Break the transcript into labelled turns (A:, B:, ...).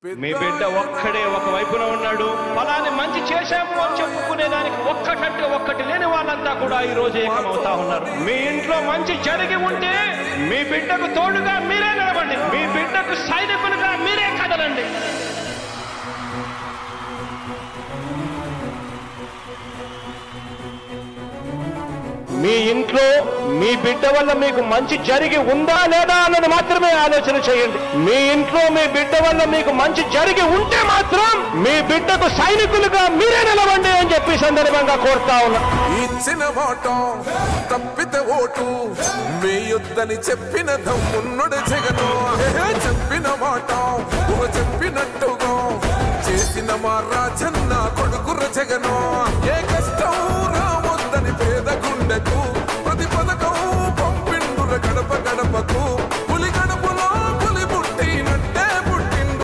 A: మీ బిడ్డ ఒక్కడే ఒక వైపున ఉన్నాడు. ఫలాన్ని మంచి చేశాము అని చెప్పుకునేదానికి ఒక్కటంటే ఒక్కటి లేని వాళ్ళంతా కూడా ఈ రోజు ఏకమవుతా ఉన్నారు. మీ ఇంట్లో మంచి జరిగి ఉంటే మీ బిడ్డకు తోడుగా మీరే నిలబండి, మీ బిడ్డకు సైనికులుగా మీరే కదలండి. మీ ఇంట్లో మీ బిడ్డ వల్ల మీకు మంచి జరిగి ఉందా లేదా అన్నది మాత్రమే ఆలోచన చేయండి. మీ ఇంట్లో మీ బిడ్డ వల్ల మీకు మంచి జరిగి ఉంటే మాత్రం మీ బిడ్డకు సైనికులుగా మీరే నిలవండి అని చెప్పి సందర్భంగా కోరుతా ఉన్నా.
B: ఇచ్చిన మాట తప్పితే ఓటు మీ యుద్ధని చెప్పిన దమ్మున్నడు జగను. చెప్పిన మాట చెప్పినట్టుగా చేసిన మా రాజన్న కొడుకుర జగను. ఏ కష్టం